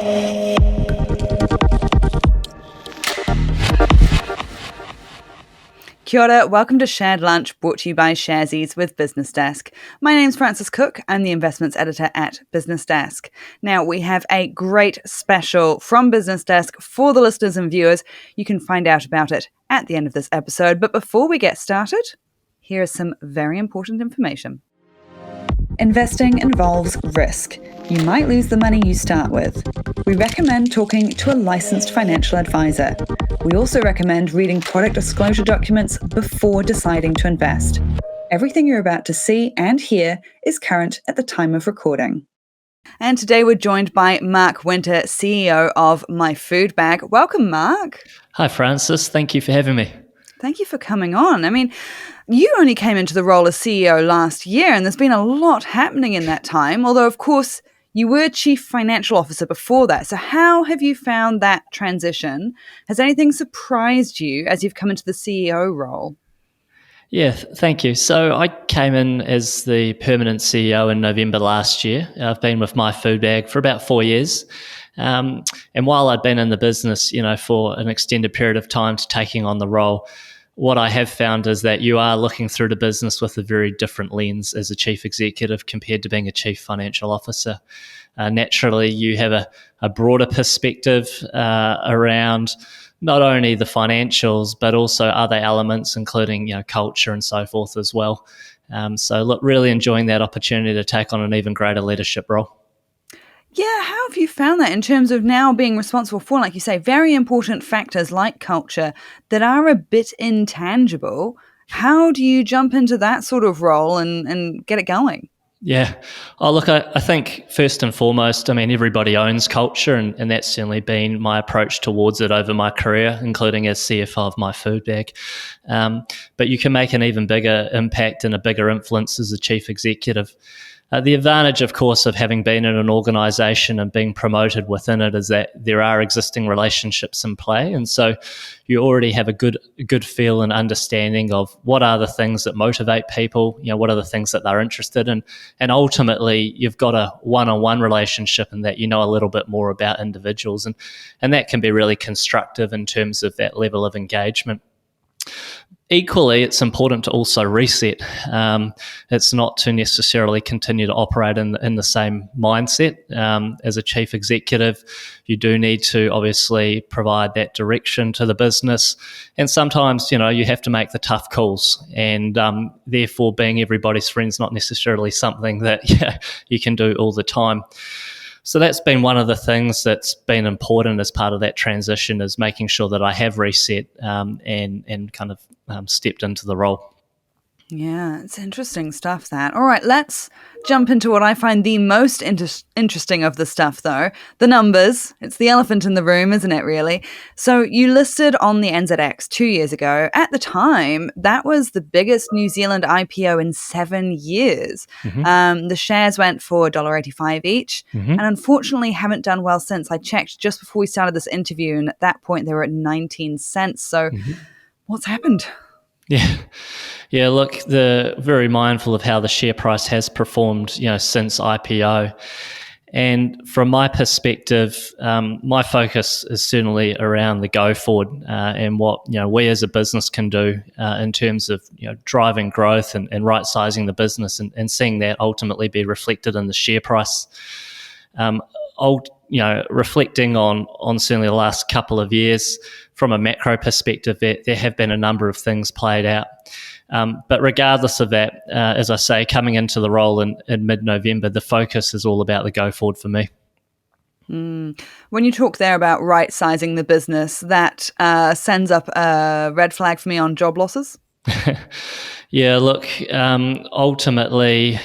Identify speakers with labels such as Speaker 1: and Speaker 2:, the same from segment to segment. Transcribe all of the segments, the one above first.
Speaker 1: Kia ora, welcome to Shared Lunch, brought to you by Sharesies with BusinessDesk. My name's Frances Cook. I'm the investments editor at BusinessDesk. Now, we have a great special from BusinessDesk for the listeners and viewers. You can find out about it at the end of this episode. But before we get started, here is some very important information. Investing involves risk. You might lose the money you start with. We recommend talking to a licensed financial advisor. We also recommend reading product disclosure documents before deciding to invest. Everything you're about to see and hear is current at the time of recording. And today we're joined by Mark Winter, CEO of My Food Bag. Welcome, Mark.
Speaker 2: Hi, Francis. Thank you for having me.
Speaker 1: Thank you for coming on. I mean, you only came into the role as CEO last year, and there's been a lot happening in that time, although, of course, you were Chief Financial Officer before that. So how have you found that transition? Has anything surprised you as you've come into the CEO role?
Speaker 2: Yeah, thank you. So I came in as the permanent CEO in November last year. I've been with My Food Bag for about 4 years. And while I'd been in the business, for an extended period of time to taking on the role, what I have found is that you are looking through the business with a very different lens as a chief executive compared to being a chief financial officer. Naturally, you have a broader perspective around not only the financials, but also other elements, including culture and so forth as well. So look, really enjoying that opportunity to take on an even greater leadership role.
Speaker 1: Yeah, how have you found that in terms of now being responsible for, like you say, very important factors like culture that are a bit intangible? How do you jump into that sort of role and get it going?
Speaker 2: Yeah. Oh, look, I think first and foremost, everybody owns culture, and that's certainly been my approach towards it over my career, including as CFO of My Food Bag. But you can make an even bigger impact and a bigger influence as a chief executive. The advantage, of course, of having been in an organisation and being promoted within it is that there are existing relationships in play. And so you already have a good feel and understanding of what are the things that motivate people, what are the things that they're interested in. And ultimately, you've got a one-on-one relationship in that you know a little bit more about individuals. And that can be really constructive in terms of that level of engagement. Equally, it's important to also reset. It's not to necessarily continue to operate in the same mindset. As a chief executive, you do need to obviously provide that direction to the business. And sometimes, you have to make the tough calls. And therefore, being everybody's friend's not necessarily something that you can do all the time. So that's been one of the things that's been important as part of that transition, is making sure that I have reset and kind of stepped into the role.
Speaker 1: Yeah, it's interesting stuff, that. All right, let's jump into what I find the most interesting of the stuff, though. The numbers. It's the elephant in the room, isn't it, really? So you listed on the NZX 2 years ago. At the time, that was the biggest New Zealand IPO in 7 years.
Speaker 2: Mm-hmm.
Speaker 1: The shares went for $1.85 each, and unfortunately haven't done well since. I checked just before we started this interview, and at that point they were at 19 cents. So what's happened?
Speaker 2: Yeah. Look, they're very mindful of how the share price has performed, since IPO. And from my perspective, my focus is certainly around the go forward and what we as a business can do in terms of driving growth and right sizing the business and seeing that ultimately be reflected in the share price. Reflecting on certainly the last couple of years, from a macro perspective, there have been a number of things played out. But regardless of that, as I say, coming into the role in mid-November, the focus is all about the go forward for me.
Speaker 1: When you talk there about right-sizing the business, that sends up a red flag for me on job losses?
Speaker 2: Yeah, look, ultimately,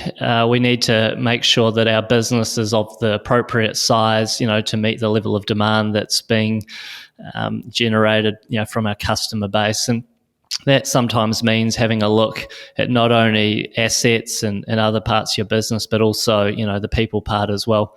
Speaker 2: we need to make sure that our business is of the appropriate size, to meet the level of demand that's being generated, from our customer base. And that sometimes means having a look at not only assets and other parts of your business, but also, the people part as well.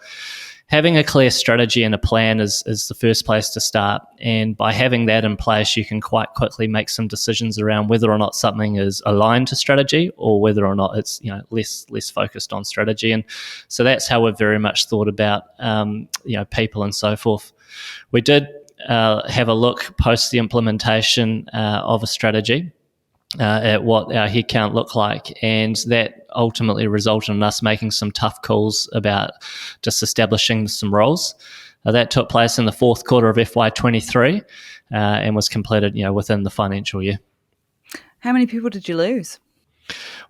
Speaker 2: having a clear strategy and a plan is the first place to start. And by having that in place, you can quite quickly make some decisions around whether or not something is aligned to strategy or whether or not it's less focused on strategy. And so that's how we've very much thought about people and so forth. We did have a look post the implementation of a strategy at what our headcount looked like, and that ultimately resulted in us making some tough calls about just establishing some roles. That took place in the fourth quarter of FY23 and was completed within the financial year.
Speaker 1: How many people did you lose?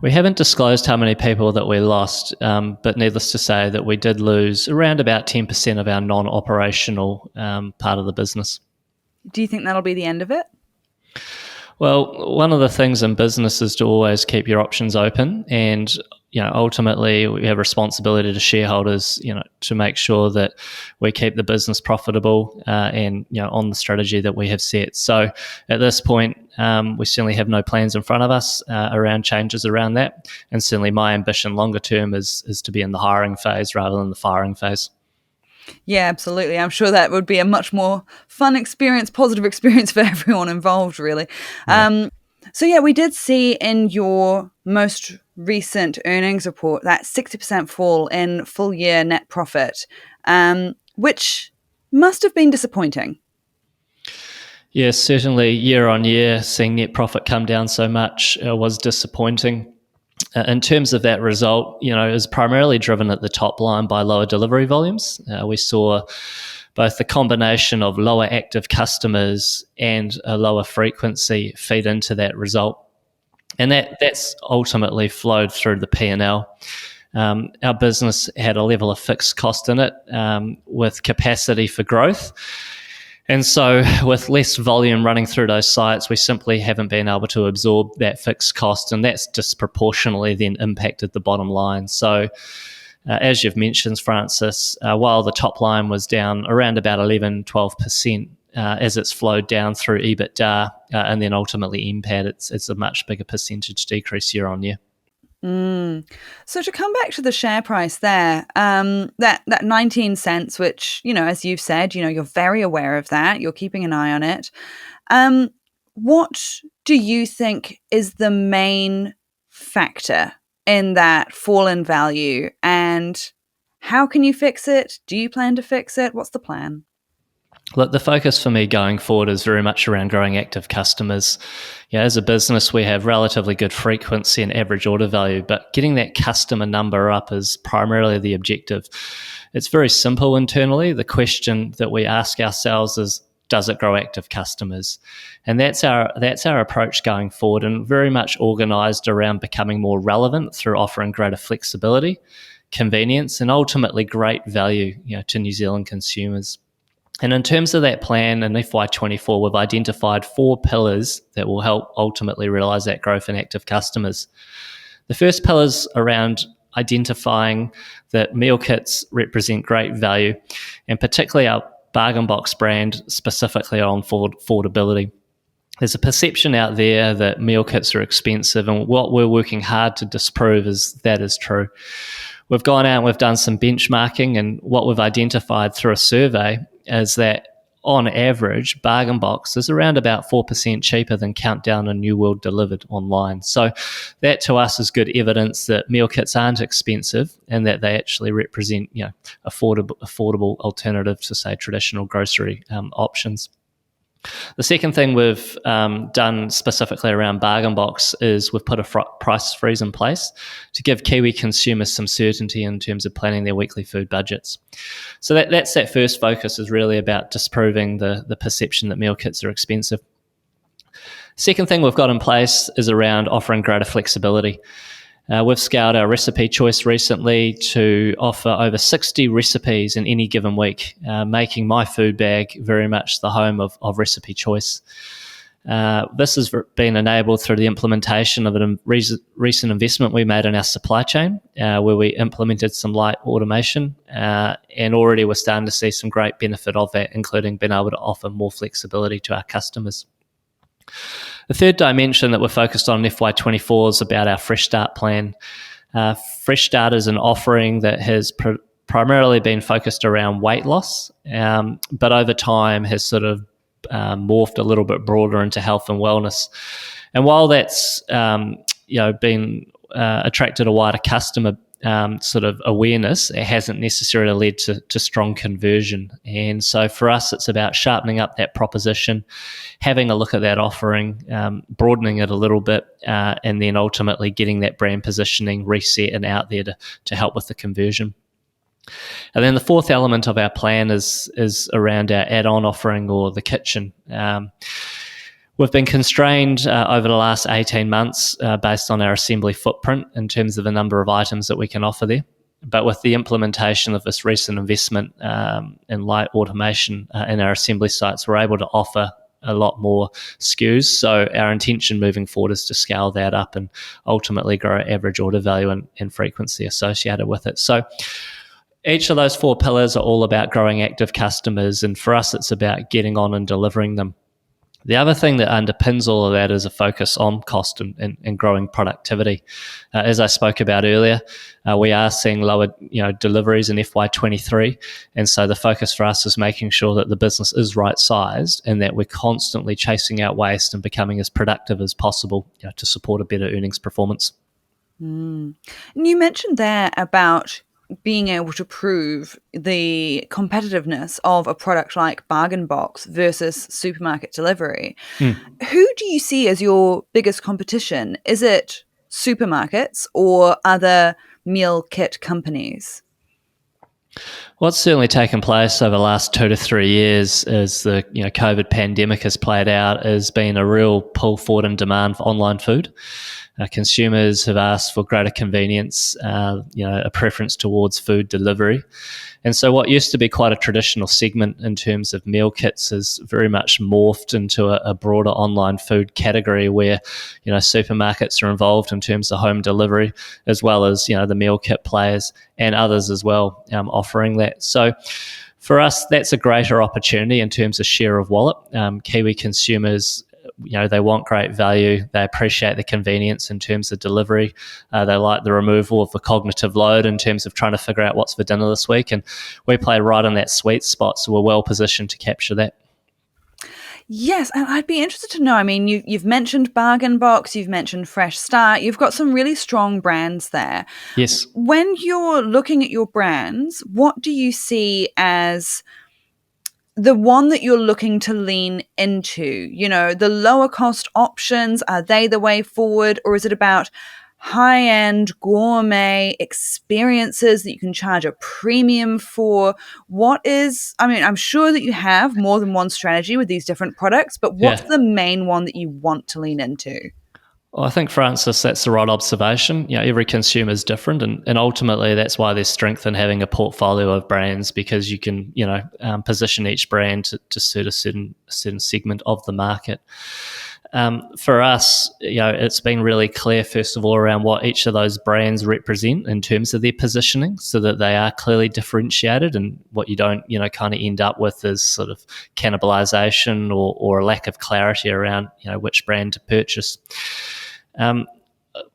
Speaker 2: We haven't disclosed how many people that we lost, but needless to say that we did lose around about 10% of our non-operational part of the business.
Speaker 1: Do you think that'll be the end of it?
Speaker 2: Well, one of the things in business is to always keep your options open, and ultimately we have a responsibility to shareholders, to make sure that we keep the business profitable and on the strategy that we have set. So at this point, we certainly have no plans in front of us around changes around that, and certainly my ambition longer term is to be in the hiring phase rather than the firing phase.
Speaker 1: Yeah, absolutely. I'm sure that would be a much more fun experience, positive experience for everyone involved, really. Yeah. So we did see in your most recent earnings report that 60% fall in full year net profit, which must have been disappointing.
Speaker 2: Yes, certainly year on year, seeing net profit come down so much was disappointing. In terms of that result, it was primarily driven at the top line by lower delivery volumes. We saw both the combination of lower active customers and a lower frequency feed into that result. And that's ultimately flowed through the P&L. Our business had a level of fixed cost in it with capacity for growth. And so with less volume running through those sites, we simply haven't been able to absorb that fixed cost, and that's disproportionately then impacted the bottom line. So as you've mentioned, Francis, while the top line was down around about 11-12%, as it's flowed down through EBITDA and then ultimately NPAT, it's a much bigger percentage decrease year on year.
Speaker 1: So to come back to the share price there, that 19 cents, which, as you've said, you're very aware of that. You're keeping an eye on it. What do you think is the main factor in that fall in value, and how can you fix it? Do you plan to fix it? What's the plan?
Speaker 2: Look, the focus for me going forward is very much around growing active customers. As a business, we have relatively good frequency and average order value, but getting that customer number up is primarily the objective. It's very simple internally. The question that we ask ourselves is, does it grow active customers? And that's our approach going forward, and very much organised around becoming more relevant through offering greater flexibility, convenience, and ultimately great value to New Zealand consumers. And in terms of that plan in FY24, we've identified 4 pillars that will help ultimately realise that growth in active customers. The first pillar is around identifying that meal kits represent great value, and particularly our bargain box brand specifically on affordability. There's a perception out there that meal kits are expensive, and what we're working hard to disprove is that is true. We've gone out and we've done some benchmarking, and what we've identified through a survey is that on average, bargain box is around about 4% cheaper than Countdown and New World delivered online. So that to us is good evidence that meal kits aren't expensive and that they actually represent affordable alternative to, say, traditional grocery options. The second thing we've done specifically around bargain box is we've put a price freeze in place to give Kiwi consumers some certainty in terms of planning their weekly food budgets. So that's that first focus, is really about disproving the perception that meal kits are expensive. Second thing we've got in place is around offering greater flexibility. We've scaled our recipe choice recently to offer over 60 recipes in any given week, making my food bag very much the home of recipe choice. This has been enabled through the implementation of a recent investment we made in our supply chain, where we implemented some light automation, and already we're starting to see some great benefit of that, including being able to offer more flexibility to our customers. The third dimension that we're focused on in FY24 is about our Fresh Start plan. Fresh Start is an offering that has primarily been focused around weight loss, but over time has sort of morphed a little bit broader into health and wellness. And while that's been attracted a wider customer sort of awareness, it hasn't necessarily led to strong conversion. And so for us, it's about sharpening up that proposition, having a look at that offering, broadening it a little bit, and then ultimately getting that brand positioning reset and out there to help with the conversion. And then the fourth element of our plan is around our add-on offering, or the kitchen. We've been constrained over the last 18 months based on our assembly footprint in terms of the number of items that we can offer there. But with the implementation of this recent investment in light automation in our assembly sites, we're able to offer a lot more SKUs. So our intention moving forward is to scale that up and ultimately grow average order value and frequency associated with it. So each of those four pillars are all about growing active customers, and for us, it's about getting on and delivering them. The other thing that underpins all of that is a focus on cost and growing productivity. As I spoke about earlier, we are seeing lower deliveries in FY23, and so the focus for us is making sure that the business is right-sized and that we're constantly chasing out waste and becoming as productive as possible to support a better earnings performance.
Speaker 1: And you mentioned there about being able to prove the competitiveness of a product like Bargain Box versus supermarket delivery. Who do you see as your biggest competition? Is it supermarkets or other meal kit companies?
Speaker 2: What's certainly taken place over the last 2 to 3 years as the COVID pandemic has played out has been a real pull forward in demand for online food. Consumers have asked for greater convenience, a preference towards food delivery. And so what used to be quite a traditional segment in terms of meal kits has very much morphed into a broader online food category where, supermarkets are involved in terms of home delivery, as well as, the meal kit players and others as well offering that. So for us, that's a greater opportunity in terms of share of wallet. Kiwi consumers, they want great value. They appreciate the convenience in terms of delivery. They like the removal of the cognitive load in terms of trying to figure out what's for dinner this week. And we play right in that sweet spot, so we're well positioned to capture that.
Speaker 1: Yes, and I'd be interested to know, I mean, you've mentioned Bargain Box, you've mentioned Fresh Start, you've got some really strong brands there.
Speaker 2: Yes.
Speaker 1: When you're looking at your brands, what do you see as the one that you're looking to lean into? The lower cost options, are they the way forward, or is it about high-end gourmet experiences that you can charge a premium for? I'm sure that you have more than one strategy with these different products, but what's the main one that you want to lean into?
Speaker 2: Well, I think, Francis, that's the right observation. Every consumer is different, and ultimately that's why there's strength in having a portfolio of brands, because you can, position each brand to suit a certain segment of the market. For us, it's been really clear, first of all, around what each of those brands represent in terms of their positioning, so that they are clearly differentiated, and what you don't, kind of end up with is sort of cannibalization or a lack of clarity around, which brand to purchase.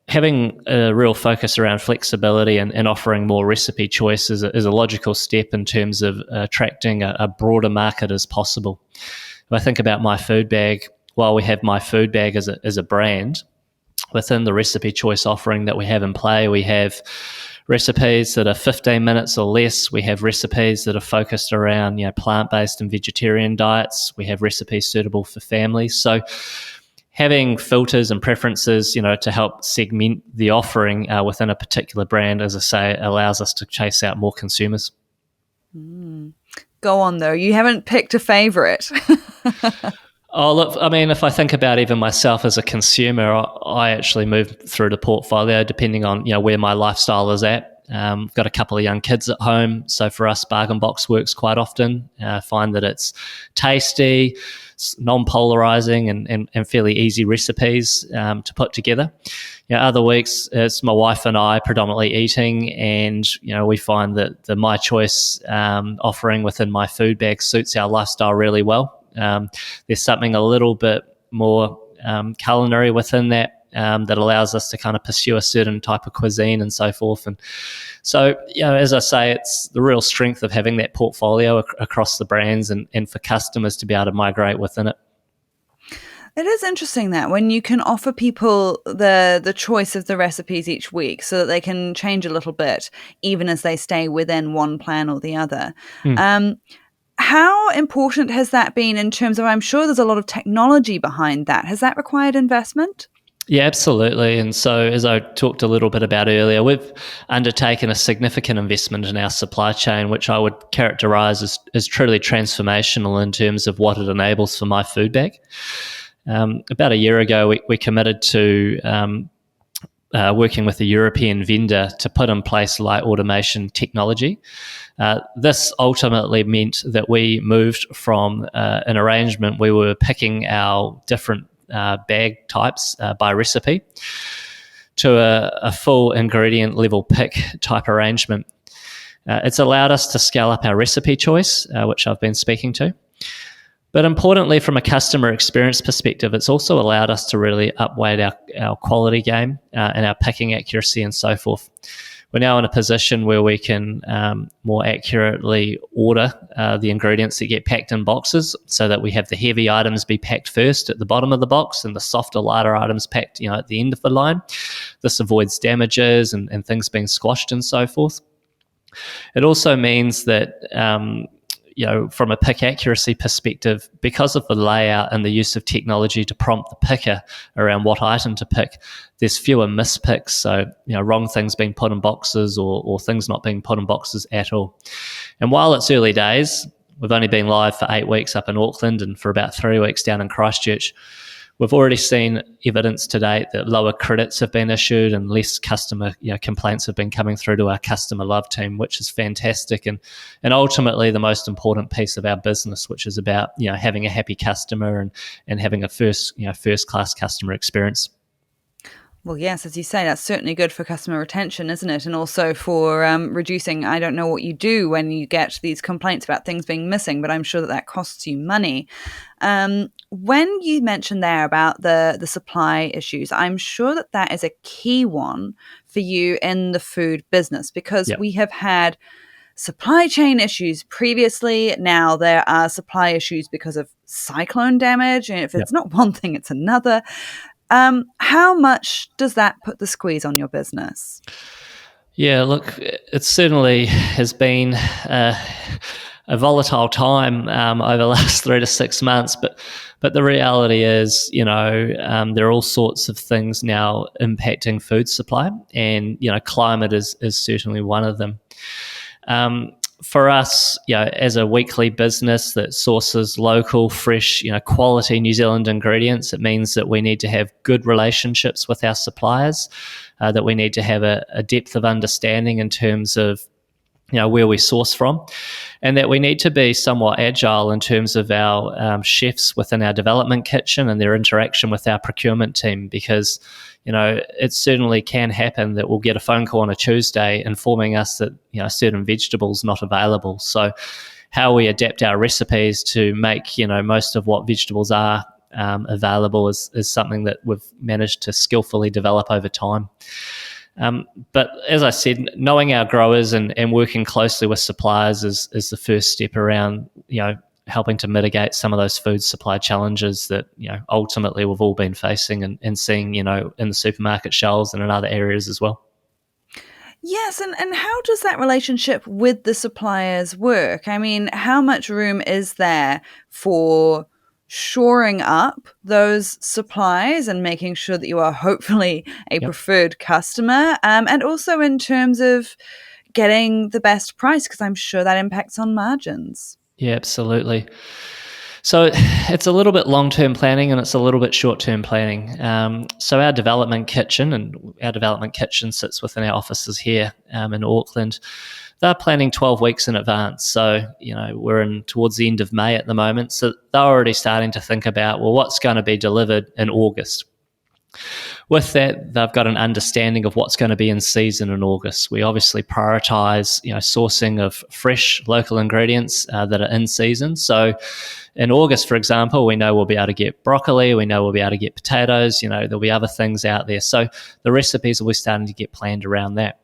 Speaker 2: Having a real focus around flexibility and offering more recipe choices is a logical step in terms of attracting a broader market as possible. If I think about My Food Bag, while we have My Food Bag as a brand, within the recipe choice offering that we have in play, we have recipes that are 15 minutes or less. We have recipes that are focused around plant-based and vegetarian diets. We have recipes suitable for families. So having filters and preferences, to help segment the offering within a particular brand, as I say, allows us to chase out more consumers.
Speaker 1: Go on, though. You haven't picked a favorite.
Speaker 2: Oh, look, I mean, if I think about even myself as a consumer, I actually move through the portfolio depending on, where my lifestyle is at. I've got a couple of young kids at home, so for us, Bargain Box works quite often. I find that it's tasty, non-polarizing, and fairly easy recipes to put together. Other weeks, it's my wife and I predominantly eating, and we find that the My Choice offering within My Food Bag suits our lifestyle really well. There's something a little bit more culinary within that that allows us to kind of pursue a certain type of cuisine and so forth. And so, as I say, it's the real strength of having that portfolio across the brands and for customers to be able to migrate within it.
Speaker 1: It is interesting that when you can offer people the choice of the recipes each week so that they can change a little bit, even as they stay within one plan or the other.
Speaker 2: Mm.
Speaker 1: How important has that been in terms of, I'm sure there's a lot of technology behind that. Has that required investment?
Speaker 2: Yeah, absolutely. And so, as I talked a little bit about earlier, we've undertaken a significant investment in our supply chain, which I would characterise as truly transformational in terms of what it enables for my food bag. About a year ago, we committed to working with a European vendor to put in place light automation technology. This ultimately meant that we moved from an arrangement where we were picking our different bag types by recipe to a full ingredient level pick type arrangement. It's allowed us to scale up our recipe choice, which I've been speaking to. But importantly, from a customer experience perspective, it's also allowed us to really upweight our quality game and our picking accuracy and so forth. We're now in a position where we can more accurately order the ingredients that get packed in boxes so that we have the heavy items be packed first at the bottom of the box and the softer, lighter items packed at the end of the line. This avoids damages and things being squashed and so forth. It also means that from a pick accuracy perspective, because of the layout and the use of technology to prompt the picker around what item to pick, there's fewer mispicks. So, wrong things being put in boxes or things not being put in boxes at all. And while it's early days, we've only been live for 8 weeks up in Auckland and for about 3 weeks down in Christchurch. We've already seen evidence to date that lower credits have been issued and less customer complaints have been coming through to our customer love team, which is fantastic. And ultimately the most important piece of our business, which is about having a happy customer and having a first class customer experience.
Speaker 1: Well, yes, as you say, that's certainly good for customer retention, isn't it? And also for reducing, I don't know what you do when you get these complaints about things being missing, but I'm sure that costs you money. When you mentioned there about the supply issues, I'm sure that is a key one for you in the food business, because we have had supply chain issues previously. Now there are supply issues because of cyclone damage. And if it's not one thing, it's another. How much does that put the squeeze on your business?
Speaker 2: Yeah, look, it certainly has been a volatile time over the last 3 to 6 months, but the reality is, there are all sorts of things now impacting food supply, and climate is certainly one of them. For us, as a weekly business that sources local, fresh, quality New Zealand ingredients, it means that we need to have good relationships with our suppliers, that we need to have a depth of understanding in terms of where we source from, and that we need to be somewhat agile in terms of our chefs within our development kitchen and their interaction with our procurement team, because it certainly can happen that we'll get a phone call on a Tuesday informing us that certain vegetables not available. So how we adapt our recipes to make most of what vegetables are available is something that we've managed to skillfully develop over time. But as I said, knowing our growers and working closely with suppliers is the first step around helping to mitigate some of those food supply challenges that ultimately we've all been facing and seeing in the supermarket shelves and in other areas as well.
Speaker 1: Yes, and how does that relationship with the suppliers work? I mean, how much room is there for shoring up those supplies and making sure that you are hopefully a preferred customer, and also in terms of getting the best price, because I'm sure that impacts on margins.
Speaker 2: Yeah, absolutely. So it's a little bit long-term planning and it's a little bit short-term planning. So our development kitchen sits within our offices here in Auckland. They're planning 12 weeks in advance. So, we're towards the end of May at the moment. So they're already starting to think about, well, what's going to be delivered in August? With that, they've got an understanding of what's going to be in season in August. We obviously prioritise, sourcing of fresh local ingredients that are in season. So in August, for example, we know we'll be able to get broccoli, we know we'll be able to get potatoes, there'll be other things out there. So the recipes will be starting to get planned around that.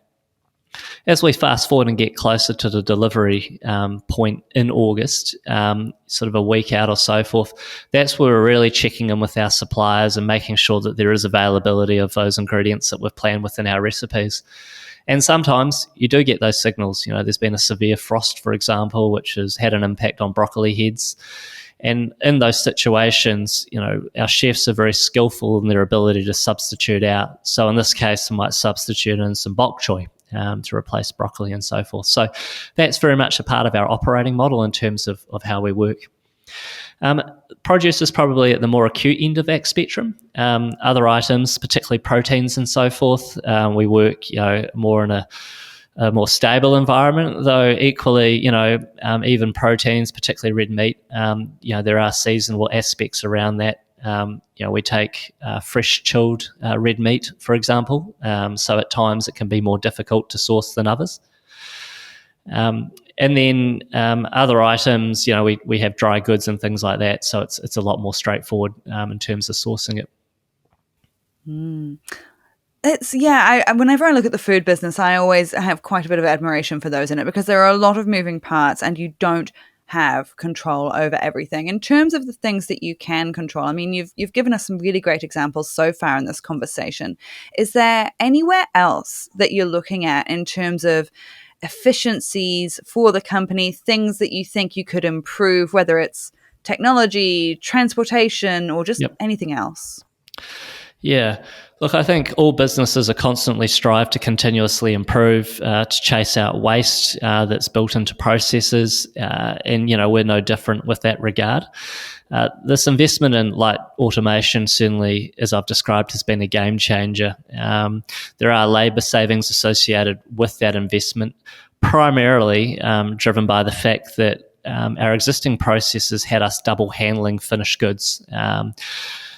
Speaker 2: As we fast forward and get closer to the delivery point in August, sort of a week out or so forth, that's where we're really checking in with our suppliers and making sure that there is availability of those ingredients that we've planned within our recipes. And sometimes you do get those signals. There's been a severe frost, for example, which has had an impact on broccoli heads. And in those situations, our chefs are very skillful in their ability to substitute out. So in this case, they might substitute in some bok choy to replace broccoli and so forth. So that's very much a part of our operating model in terms of how we work. Produce is probably at the more acute end of that spectrum. Other items, particularly proteins and so forth, we work more in a more stable environment, though equally, even proteins, particularly red meat, there are seasonal aspects around that. We take fresh chilled red meat, for example, so at times it can be more difficult to source than others. And then other items, we have dry goods and things like that, so it's a lot more straightforward in terms of sourcing it.
Speaker 1: Whenever I look at the food business, I always have quite a bit of admiration for those in it, because there are a lot of moving parts and you don't have control over everything. In terms of the things that you can control, I mean, you've given us some really great examples so far in this conversation. Is there anywhere else that you're looking at in terms of efficiencies for the company, things that you think you could improve, whether it's technology, transportation, or just anything else?
Speaker 2: Yeah. Look, I think all businesses are constantly strive to continuously improve, to chase out waste that's built into processes. And we're no different with that regard. This investment in light automation certainly, as I've described, has been a game changer. There are labour savings associated with that investment, primarily driven by the fact that our existing processes had us double handling finished goods.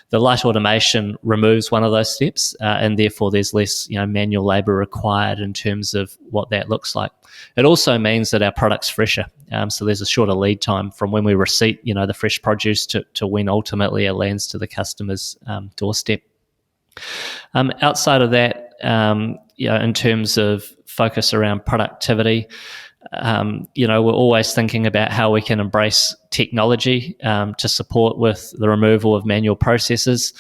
Speaker 2: The light automation removes one of those steps, and therefore there's less manual labour required in terms of what that looks like. It also means that our product's fresher, so there's a shorter lead time from when we receipt the fresh produce to when ultimately it lands to the customer's doorstep. Outside of that, in terms of focus around productivity, we're always thinking about how we can embrace technology to support with the removal of manual processes.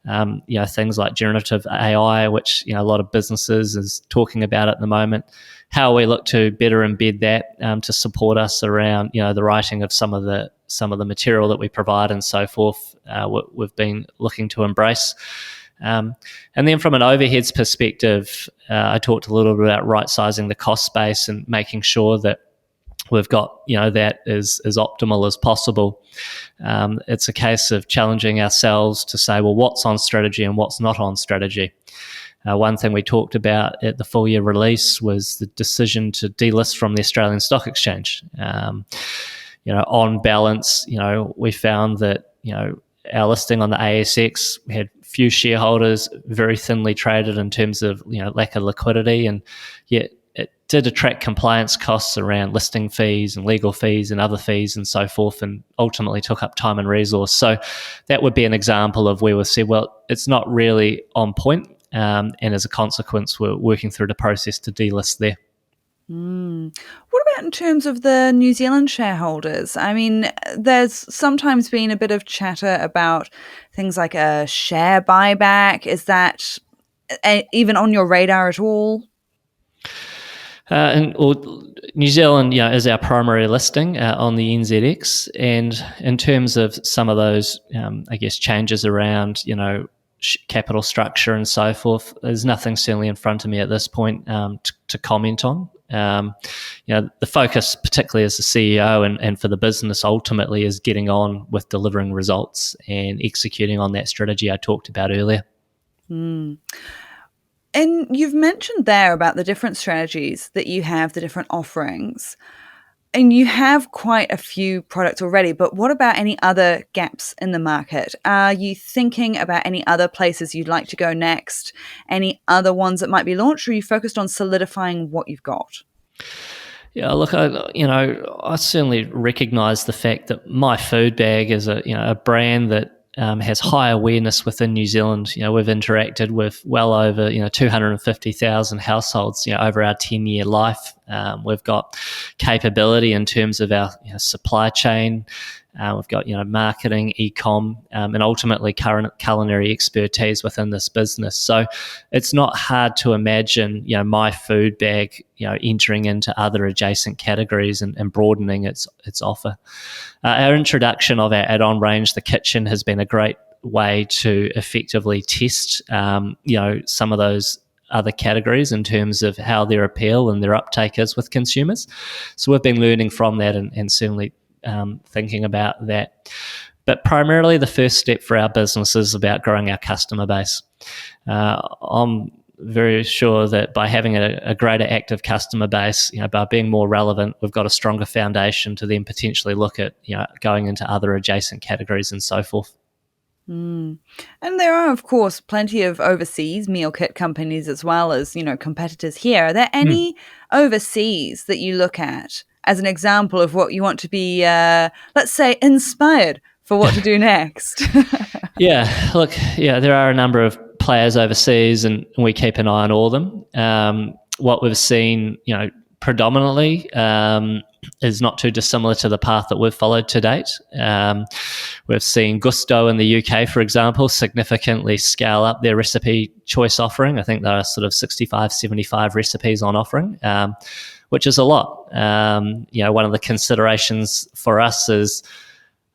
Speaker 2: Things like generative AI, which a lot of businesses is talking about at the moment. How we look to better embed that to support us around the writing of some of the material that we provide and so forth. We've been looking to embrace. And then from an overheads perspective, I talked a little bit about right-sizing the cost base and making sure that we've got that as optimal as possible. It's a case of challenging ourselves to say, well, what's on strategy and what's not on strategy. One thing we talked about at the full year release was the decision to delist from the Australian Stock Exchange. On balance, we found that our listing on the ASX had few shareholders, very thinly traded in terms of lack of liquidity, and yet it did attract compliance costs around listing fees and legal fees and other fees and so forth, and ultimately took up time and resource. So that would be an example of where we said, well, it's not really on point, and as a consequence, we're working through the process to delist there.
Speaker 1: What about in terms of the New Zealand shareholders? I mean, there's sometimes been a bit of chatter about things like a share buyback. Is that even on your radar at all?
Speaker 2: New Zealand, is our primary listing on the NZX, and in terms of some of those, changes around, capital structure and so forth, there's nothing certainly in front of me at this point to comment on. The focus, particularly as the CEO and for the business, ultimately is getting on with delivering results and executing on that strategy I talked about earlier.
Speaker 1: And you've mentioned there about the different strategies that you have, the different offerings. And you have quite a few products already, but what about any other gaps in the market? Are you thinking about any other places you'd like to go next? Any other ones that might be launched, or are you focused on solidifying what you've got?
Speaker 2: Yeah, look, I certainly recognise the fact that My Food Bag is a brand that has high awareness within New Zealand. We've interacted with well over 250,000 households over our 10-year life. We've got capability in terms of our supply chain. We've got marketing, e-com, and ultimately current culinary expertise within this business. So it's not hard to imagine My Food Bag entering into other adjacent categories and broadening its offer. Our introduction of our add-on range, the kitchen, has been a great way to effectively test some of those other categories in terms of how their appeal and their uptake is with consumers. So we've been learning from that and certainly thinking about that. But primarily the first step for our business is about growing our customer base. I'm very sure that by having a greater active customer base, by being more relevant, we've got a stronger foundation to then potentially look at going into other adjacent categories and so forth.
Speaker 1: And there are, of course, plenty of overseas meal kit companies as well as, competitors here. Are there any overseas that you look at as an example of what you want to be, let's say, inspired for what to do next?
Speaker 2: There are a number of players overseas, and we keep an eye on all of them. What we've seen, predominantly is not too dissimilar to the path that we've followed to date. We've seen Gusto in the UK, for example, significantly scale up their recipe choice offering. I think there are sort of 65, 75 recipes on offering, which is a lot. One of the considerations for us is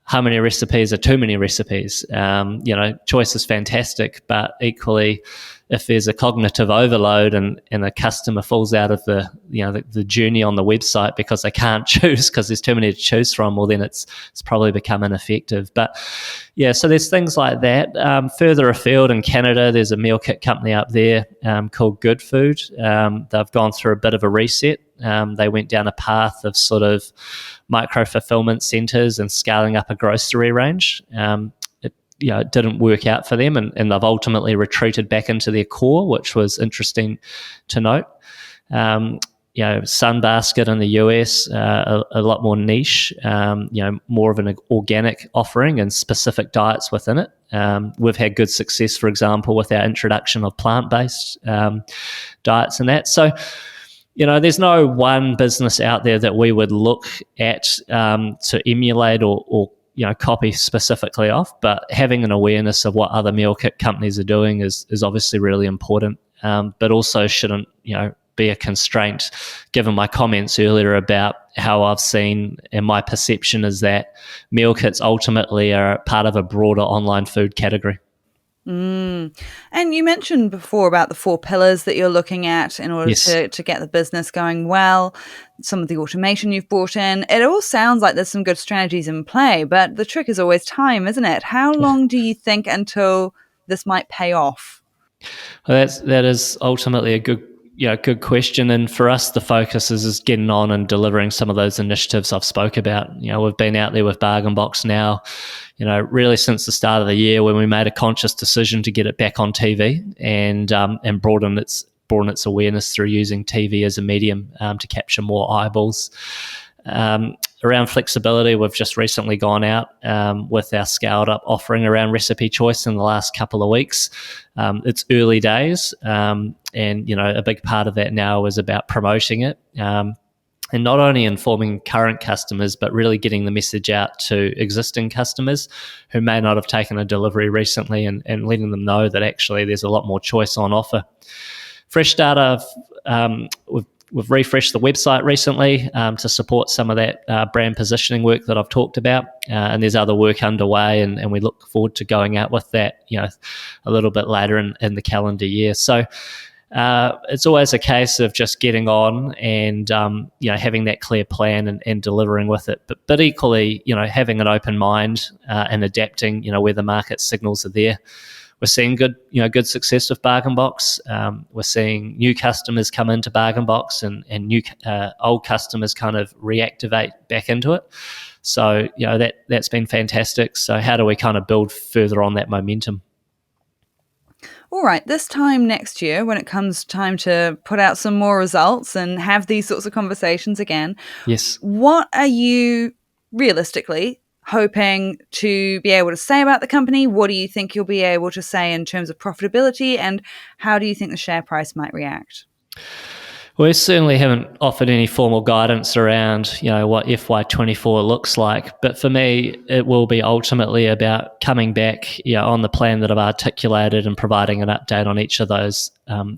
Speaker 2: how many recipes are too many recipes. Choice is fantastic, but equally, if there's a cognitive overload and a customer falls out of the journey on the website because they can't choose because there's too many to choose from, well, then it's probably become ineffective. But so there's things like that. Further afield in Canada, there's a meal kit company up there called Good Food. They've gone through a bit of a reset. They went down a path of sort of micro fulfillment centres and scaling up a grocery range. It didn't work out for them, and they've ultimately retreated back into their core, which was interesting to note. Sunbasket in the US, a lot more niche, more of an organic offering and specific diets within it. We've had good success, for example, with our introduction of plant-based diets and that. So, there's no one business out there that we would look at to emulate or copy specifically off, but having an awareness of what other meal kit companies are doing is obviously really important, but also shouldn't be a constraint, given my comments earlier about how I've seen, and my perception is that meal kits ultimately are part of a broader online food category.
Speaker 1: And you mentioned before about the 4 pillars that you're looking at in order to get the business going well, some of the automation you've brought in. It all sounds like there's some good strategies in play, but the trick is always time, isn't it? How long do you think until this might pay off?
Speaker 2: Well, that is ultimately a good question. And for us, the focus is getting on and delivering some of those initiatives I've spoke about. We've been out there with Bargain Box now, really since the start of the year, when we made a conscious decision to get it back on TV and broaden its awareness through using TV as a medium to capture more eyeballs. Around flexibility, we've just recently gone out with our scaled up offering around recipe choice in the last couple of weeks. It's early days, and a big part of that now is about promoting it, and not only informing current customers, but really getting the message out to existing customers who may not have taken a delivery recently, and letting them know that actually there's a lot more choice on offer. Fresh data, we've refreshed the website recently to support some of that brand positioning work that I've talked about, and there's other work underway, and we look forward to going out with that a little bit later in the calendar year. So it's always a case of just getting on and having that clear plan and delivering with it, but equally having an open mind and adapting where the market signals are there. we're seeing good success with Bargain Box. We're seeing new customers come into Bargain Box, and new old customers kind of reactivate back into it. So that's been fantastic. So how do we kind of build further on that momentum?
Speaker 1: All right, this time next year, when it comes time to put out some more results and have these sorts of conversations again,
Speaker 2: Yes.
Speaker 1: what are you realistically hoping to be able to say about the company? What do you think you'll be able to say in terms of profitability, and how do you think the share price might react?
Speaker 2: We certainly haven't offered any formal guidance around, what FY24 looks like. But for me, it will be ultimately about coming back, on the plan that I've articulated and providing an update on each of those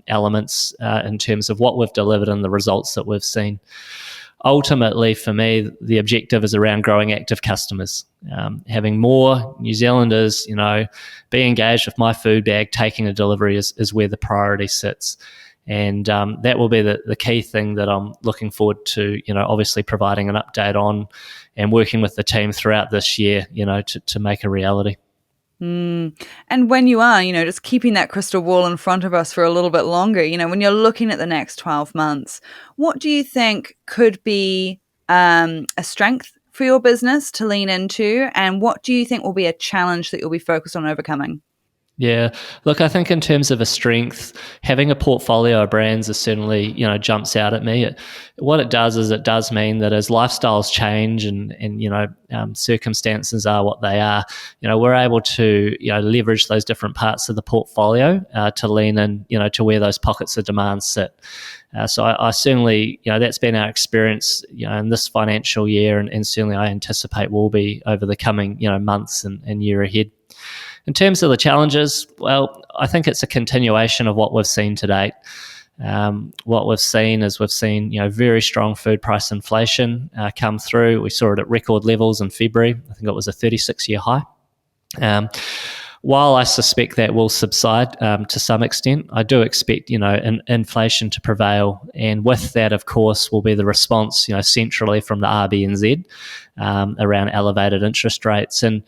Speaker 2: elements in terms of what we've delivered and the results that we've seen. Ultimately, for me, the objective is around growing active customers, having more New Zealanders, be engaged with my food bag. Taking a delivery is where the priority sits. And that will be the key thing that I'm looking forward to, obviously providing an update on and working with the team throughout this year, to make a reality.
Speaker 1: And when you are, just keeping that crystal ball in front of us for a little bit longer, when you're looking at the next 12 months, what do you think could be a strength for your business to lean into? And what do you think will be a challenge that you'll be focused on overcoming?
Speaker 2: Yeah, look, I think in terms of a strength, having a portfolio of brands is certainly, jumps out at me. What it does is it does mean that as lifestyles change and circumstances are what they are, we're able to, leverage those different parts of the portfolio to lean in, to where those pockets of demand sit. So I certainly, that's been our experience, in this financial year, and certainly I anticipate will be over the coming, months and year ahead. In terms of the challenges, well, I think it's a continuation of what we've seen to date. What we've seen is very strong food price inflation come through. We saw it at record levels in February. I think it was a 36-year high. While I suspect that will subside to some extent, I do expect, inflation to prevail. And with that, of course, will be the response, centrally from the RBNZ around elevated interest rates. And,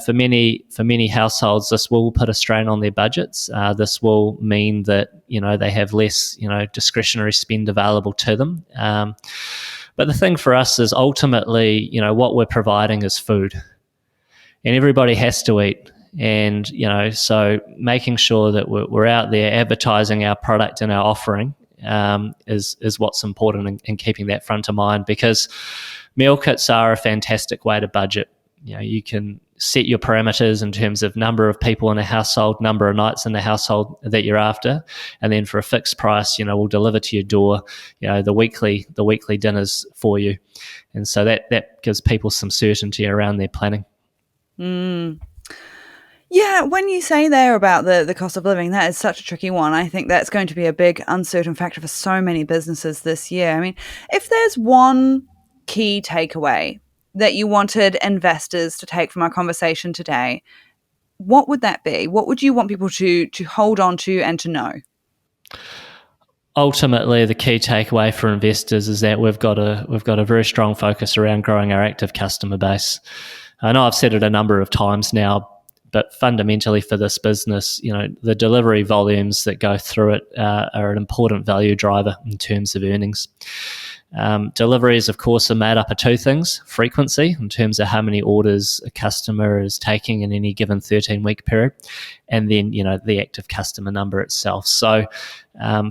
Speaker 2: for many households, this will put a strain on their budgets. This will mean that, they have less, discretionary spend available to them. But the thing for us is ultimately, what we're providing is food. And everybody has to eat. And, so making sure that we're out there advertising our product and our offering is what's important in keeping that front of mind, because meal kits are a fantastic way to budget. You can set your parameters in terms of number of people in a household, number of nights in the household that you're after, and then for a fixed price, we'll deliver to your door, the weekly dinners for you. And so that gives people some certainty around their planning.
Speaker 1: Yeah, when you say there about the cost of living, that is such a tricky one. I think that's going to be a big uncertain factor for so many businesses this year. I mean, if there's one key takeaway that you wanted investors to take from our conversation today, what would that be? What would you want people to hold on to and to know?
Speaker 2: Ultimately, the key takeaway for investors is that we've got a very strong focus around growing our active customer base. I know I've said it a number of times now, but fundamentally for this business, the delivery volumes that go through it are an important value driver in terms of earnings. Deliveries, of course, are made up of two things: frequency, in terms of how many orders a customer is taking in any given 13-week period, and then, the active customer number itself. So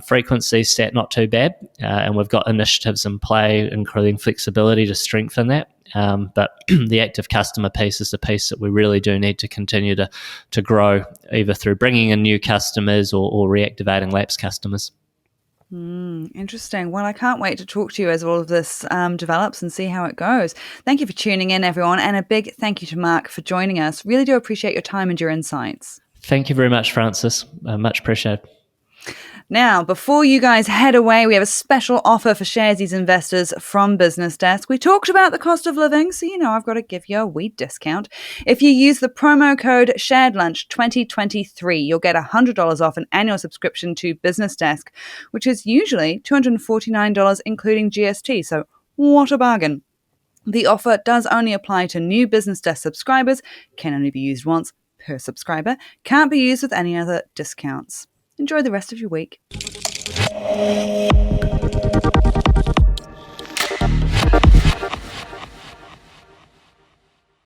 Speaker 2: frequency stat not too bad, and we've got initiatives in play, including flexibility to strengthen that. But the active customer piece is the piece that we really do need to continue to grow, either through bringing in new customers or reactivating lapsed customers.
Speaker 1: Interesting. Well, I can't wait to talk to you as all of this develops and see how it goes. Thank you for tuning in, everyone, and a big thank you to Mark for joining us. Really do appreciate your time and your insights.
Speaker 2: Thank you very much, Francis. Much appreciated.
Speaker 1: Now, before you guys head away, we have a special offer for Sharesies investors from BusinessDesk. We talked about the cost of living, so I've got to give you a wee discount. If you use the promo code SharedLunch2023, you'll get $100 off an annual subscription to BusinessDesk, which is usually $249 including GST, so what a bargain. The offer does only apply to new BusinessDesk subscribers, can only be used once. per subscriber. Can't be used with any other discounts. Enjoy the rest of your week.